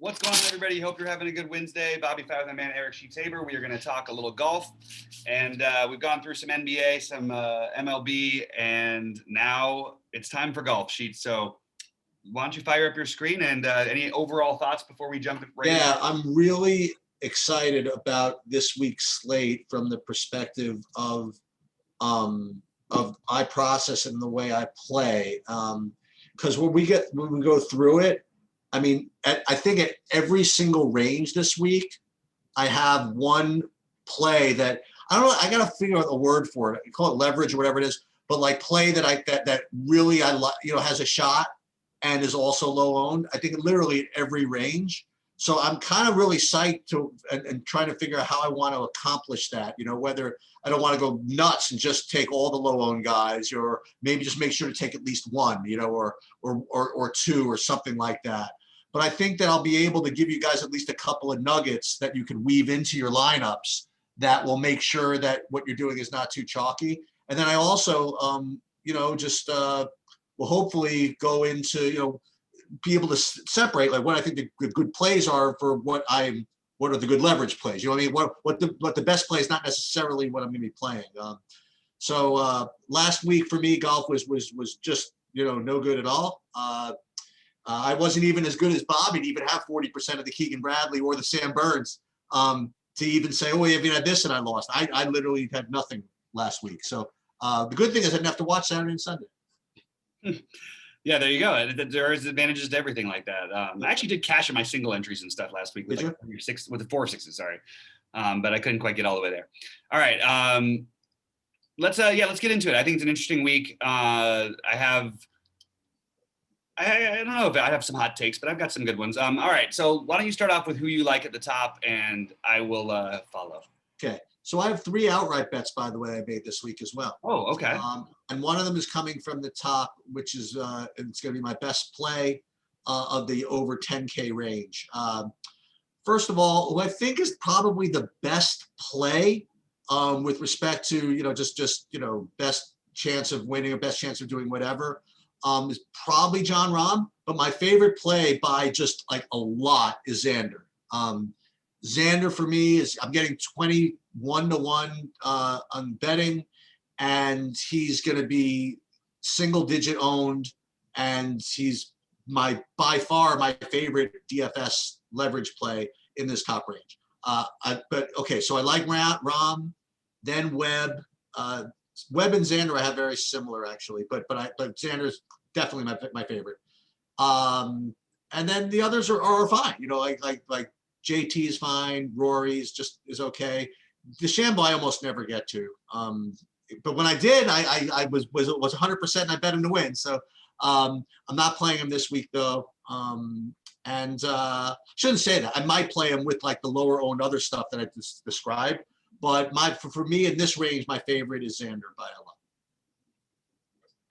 What's going on, everybody? Hope you're having a good Wednesday. BobbyFi and my man Eric Sheets. We are going to talk a little golf, and we've gone through some NBA, some MLB, and now it's time for golf, Sheets. So why don't you fire up your screen and any overall thoughts before we jump right in? Yeah, I'm really excited about this week's slate from the perspective of my process and the way I play. Because when we go through it, I mean, I think at every single range this week, I have one play that I don't know. I got to figure out a word for it. You call it leverage or whatever it is, but like play that really I like, has a shot and is also low owned. I think literally at every range. So I'm kind of really psyched to and trying to figure out how I want to accomplish that. Whether I don't want to go nuts and just take all the low owned guys, or maybe just make sure to take at least one, or two or something like that. But I think that I'll be able to give you guys at least a couple of nuggets that you can weave into your lineups that will make sure that what you're doing is not too chalky. And then I also, will hopefully go into, be able to separate like what I think the good plays are for what are the good leverage plays. You know what I mean? What the best play is not necessarily what I'm going to be playing. So last week for me, golf was just, no good at all. I wasn't even as good as Bobby to even have 40% of the Keegan Bradley or the Sam Burns to even say, oh, you had this and I lost. I literally had nothing last week. So the good thing is I didn't have to watch Saturday and Sunday. Yeah, there you go. There is advantages to everything like that. I actually did cash in my single entries and stuff last week with with the 4 6s, sorry. But I couldn't quite get all the way there. All right. Let's get into it. I think it's an interesting week. I don't know if I have some hot takes, but I've got some good ones. All right. So why don't you start off with who you like at the top, and I will follow. Okay. So I have 3 outright bets, by the way, I made this week as well. Oh, okay. And one of them is coming from the top, which is it's going to be my best play of the over 10K range. First of all, who I think is probably the best play with respect to just best chance of winning or best chance of doing whatever is probably John Rahm. But my favorite play by just like a lot is Xander. Xander for me is I'm getting 21 to 1 on betting, and he's going to be single digit owned, and he's by far my favorite DFS leverage play in this top range. So I like Rahm, then Webb. Webb and Xander I have very similar actually, but Xander's definitely my favorite. And then the others are fine. Like JT is fine. Rory's is okay. DeChambeau I almost never get to. But when I did, I was 100% and I bet him to win. So I'm not playing him this week though. And shouldn't say that. I might play him with like the lower owned other stuff that I just described. But for me in this range, my favorite is Xander by a lot.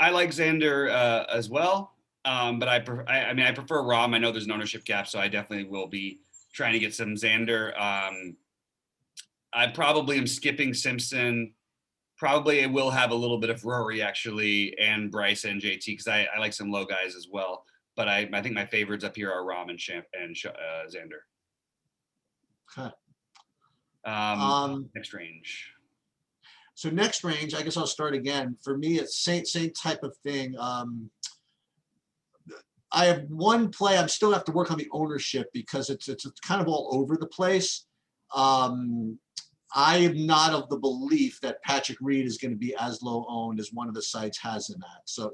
I like Xander as well. But I prefer Rahm. I know there's an ownership gap, so I definitely will be trying to get some Xander. I probably am skipping Simpson. Probably will have a little bit of Rory actually, and Bryce and JT because I like some low guys as well. But I think my favorites up here are Rahm and Xander. Okay. Next range. So next range, I guess I'll start again. For me, it's same type of thing. I have one play. I'm still have to work on the ownership because it's kind of all over the place. I am not of the belief that Patrick Reed is going to be as low owned as one of the sites has in that. So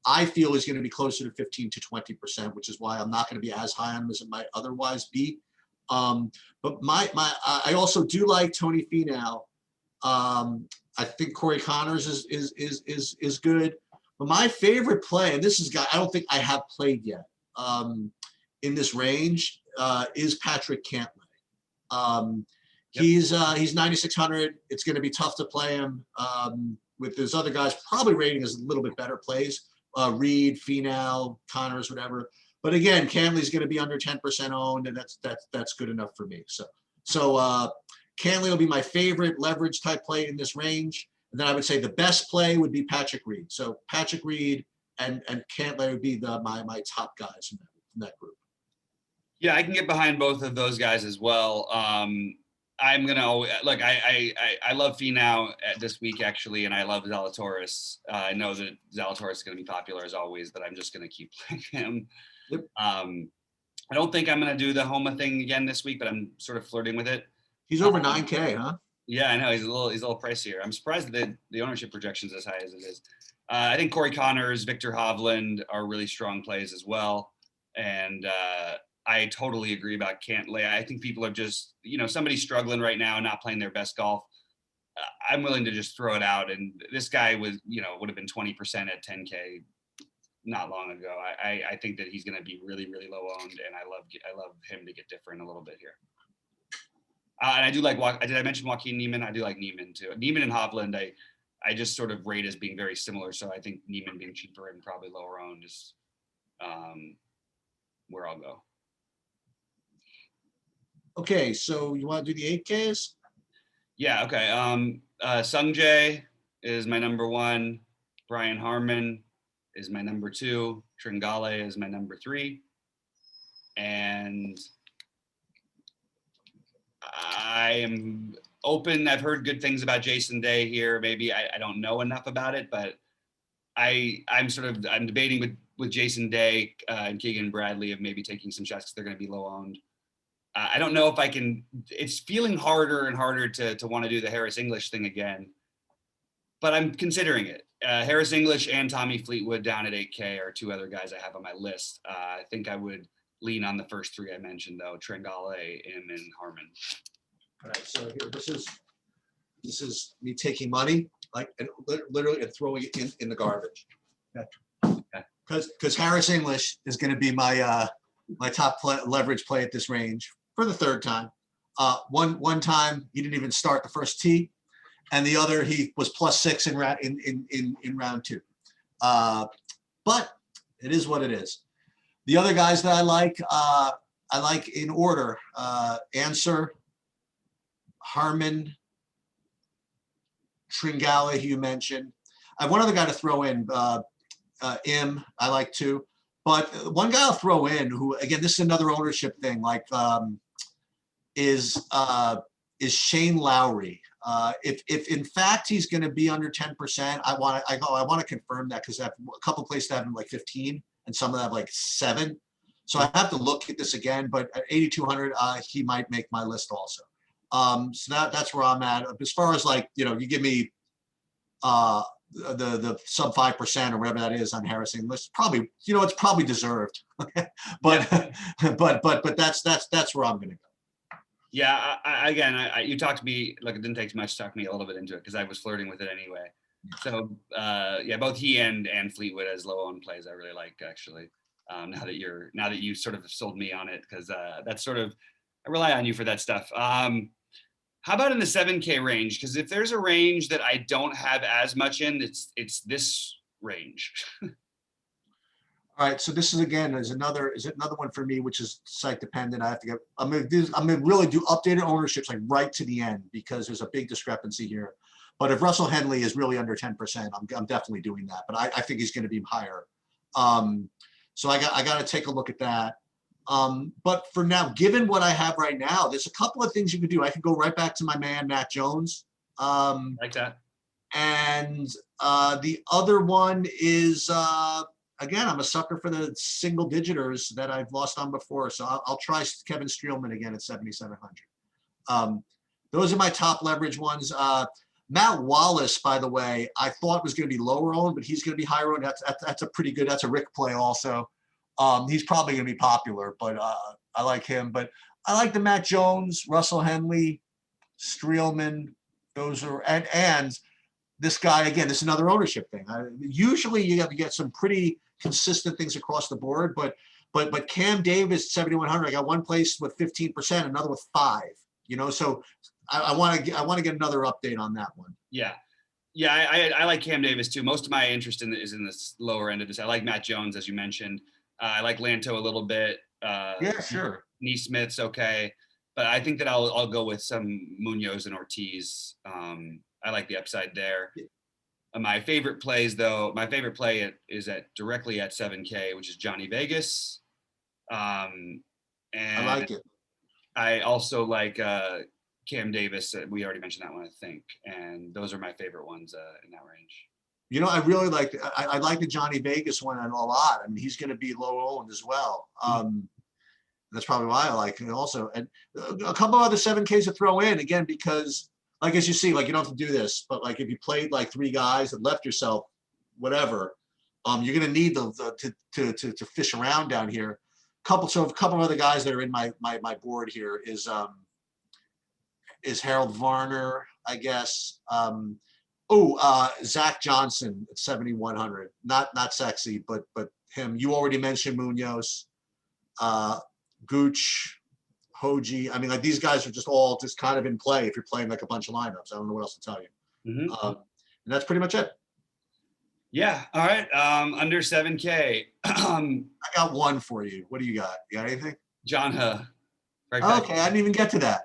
I feel he's going to be closer to 15 to 20%, which is why I'm not going to be as high on him as it might otherwise be. But I also do like Tony Finau. I think Corey Connors is good. But my favorite play, and this is guy I don't think I have played yet in this range, is Patrick Cantley. He's 9,600. It's going to be tough to play him with those other guys. Probably rating is a little bit better plays. Reed, Finau, Connors, whatever. But again, Cantley's going to be under 10% owned, and that's good enough for me. So Cantley will be my favorite leverage type play in this range. And then I would say the best play would be Patrick Reed. So Patrick Reed and Cantley would be my top guys from that group. Yeah, I can get behind both of those guys as well. I'm gonna look. I love Finau this week actually, and I love Zalatoris. I know that Zalatoris is gonna be popular as always, but I'm just gonna keep playing him. Yep. I don't think I'm gonna do the Homa thing again this week, but I'm sort of flirting with it. He's over 9K, huh? Yeah, I know he's a little pricier. I'm surprised that the ownership projections as high as it is. I think Corey Connors, Victor Hovland are really strong plays as well, and I totally agree about Cantley. I think people are just, somebody's struggling right now, not playing their best golf. I'm willing to just throw it out. And this guy was, would have been 20% at 10K not long ago. I think that he's going to be really, really low owned, and I love him to get different a little bit here. And I do like, did I mention Joaquin Niemann? I do like Niemann too. Niemann and Hovland, I just sort of rate as being very similar. So I think Niemann being cheaper and probably lower owned is where I'll go. Okay, so you want to do the 8Ks? Yeah, okay. Sung Jae is my number 1. Brian Harmon is my number 2. Tringale is my number 3. And I am open. I've heard good things about Jason Day here. Maybe I don't know enough about it, but I'm debating with Jason Day and Keegan Bradley of maybe taking some shots because they're going to be low owned. I don't know if I can. It's feeling harder and harder to want to do the Harris English thing again, but I'm considering it. Harris English and Tommy Fleetwood down at 8K are 2 other guys I have on my list. I think I would lean on the first 3 I mentioned though: Tringale, Im, and Harmon. All right, so here, this is me taking money, like, and literally and throwing it in the garbage. Okay. Because Harris English is going to be my my top leverage play at this range for the 3rd time. One time he didn't even start the first tee, and the other he was +6 in round 2. But it is what it is. The other guys that I like in order: Answer, Harmon, Tringale, you mentioned. I have one other guy to throw in. Im, I like too. But one guy I'll throw in, who, again, this is another ownership thing, like, is Shane Lowry. If in fact he's going to be under 10%, I want to confirm that, because I have a couple of places that have him like 15, and some of them have like 7. So I have to look at this again. But at 8,200, he might make my list also. So that's where I'm at. As far as, like, you give me the sub 5% or whatever that is on Harris English, probably, it's probably deserved. but that's where I'm going to go. Yeah, you talked to me, like, it didn't take much to talk me a little bit into it because I was flirting with it anyway. So yeah, both he and Fleetwood as low owned plays I really like, actually. Now that you sort of sold me on it, because that's sort of, I rely on you for that stuff. How about in the 7K range? Because if there's a range that I don't have as much in, it's this range. All right, so this is another one for me, which is site dependent. I'm gonna really do updated ownerships like right to the end, because there's a big discrepancy here. But if Russell Henley is really under 10%, I'm definitely doing that. But I think he's going to be higher. So I got to take a look at that. But for now, given what I have right now, there's a couple of things you could do. I could go right back to my man, Matt Jones. Like that. And the other one is, again, I'm a sucker for the single digiters that I've lost on before. So I'll try Kevin Streelman again at 7,700. Those are my top leverage ones. Matt Wallace, by the way, I thought was going to be lower owned, but he's going to be higher owned. That's a pretty good, that's a Rick play also. He's probably going to be popular, but I like him. But I like the Matt Jones, Russell Henley, Streelman. Those are, and this guy, again, this is another ownership thing. Usually you have to get some pretty consistent things across the board, but Cam Davis, 7,100, I got one place with 15%, another with 5, so I want to get another update on that one. Yeah. I like Cam Davis too. Most of my interest is in this lower end of this. I like Matt Jones, as you mentioned. I like Lanto a little bit. Yeah, sure. Neesmith's okay, but I think that I'll go with some Munoz and Ortiz. I like the upside there. My favorite play is directly at 7K, which is Johnny Vegas. And I And like it. I also like Cam Davis. We already mentioned that one, I think. And those are my favorite ones in that range. You know, I really like, I like the Johnny Vegas one a lot. I mean, he's going to be low owned as well. That's probably why I like it also. And a couple other 7Ks to throw in again, because like, as you see, like you don't have to do this, but like if you played like 3 guys and left yourself, whatever, you're going to need to fish around down here. So a couple of other guys that are in my board here is Harold Varner, I guess. Zach Johnson at 7,100. Not sexy, but him. You already mentioned Munoz, Gooch, Hoji. I mean, like these guys are just all just kind of in play if you're playing like a bunch of lineups. I don't know what else to tell you. And that's pretty much it. Yeah. All right. Under 7K. I got one for you. What do you got? You got anything? John Huh. Right okay, I didn't even get to that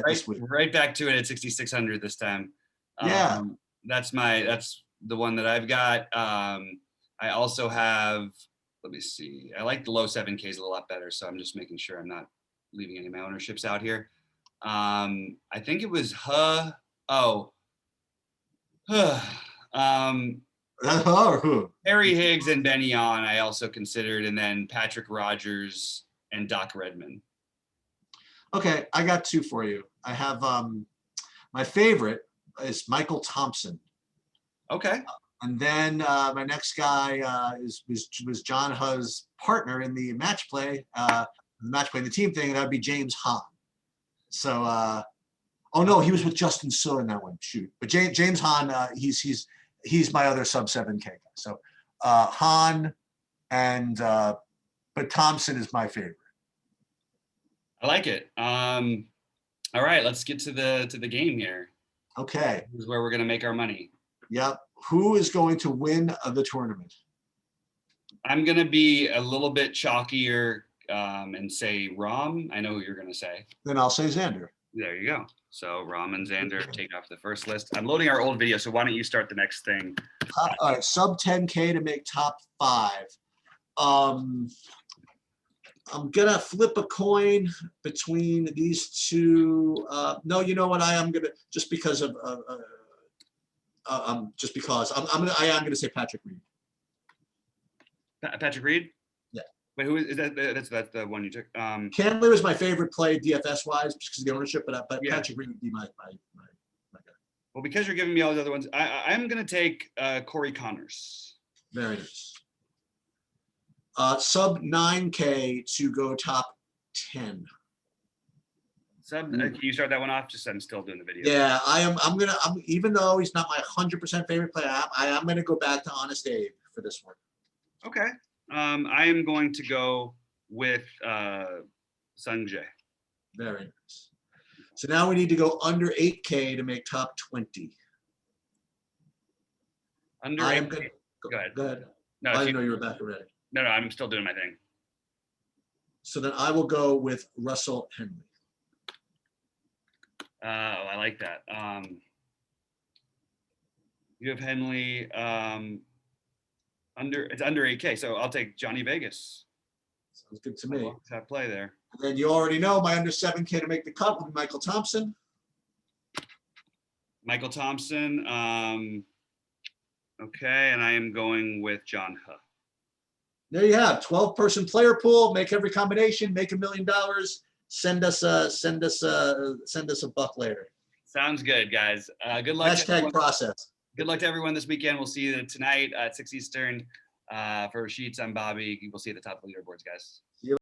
this week. Right back to it at 6,600 this time. Yeah. That's the one that I've got. I also have, let me see. I like the low 7Ks a lot better, so I'm just making sure I'm not leaving any of my ownerships out here. I think it was Harry Higgs and Benny On I also considered, and then Patrick Rogers and Doc Redman. Okay, I got 2 for you. I have my favorite is Michael Thompson. Okay. And then my next guy was John Huh's partner in the match play, the team thing, and that would be James Hahn. So, oh no, he was with Justin Suh in that one. Shoot, but James Hahn, he's my other sub 7K guy. So Hahn and but Thompson is my favorite. I like it. All right, let's get to the game here. Okay. This is where we're gonna make our money. Yep. Who is going to win the tournament? I'm gonna be a little bit chalkier and say Rom. I know who you're gonna say. Then I'll say Xander. There you go. So Rom and Xander take off the first list. I'm loading our old video, so why don't you start the next thing? All right, sub 10K to make top 5. I'm gonna flip a coin between these 2. No, you know what? I am gonna just because I'm gonna say Patrick Reed. Patrick Reed? Yeah. Wait, who is that? That's the one you took. Cantley was my favorite play DFS wise because of the ownership, but Yeah. Patrick Reed would be my guy. Well, because you're giving me all the other ones, I'm gonna take Corey Connors. Very nice. Sub 9K to go top 10. Can you start that one off? Just I'm still doing the video. Yeah, I'm even though he's not my 100% favorite player, I am gonna go back to Honest Abe for this one. Okay. I am going to go with Sung Jae. Very nice. So now we need to go under 8K to make top 20. Under I am 8K. gonna Go ahead. Go ahead. No, I didn't know you were back already. No, I'm still doing my thing. So then I will go with Russell Henley. I like that. You have Henley it's under 8K, so I'll take Johnny Vegas. Sounds good to me. That play there. And then you already know my under 7K to make the cut with Michael Thompson. Michael Thompson. Okay, and I am going with John Huh. There you have 12-person player pool. Make every combination. Make $1 million. Send us a buck later. Sounds good, guys. Good luck. Hashtag process. Good luck to everyone this weekend. We'll see you tonight at 6 Eastern for Sheets. I'm Bobby. We'll see you at the top of the leaderboards, guys.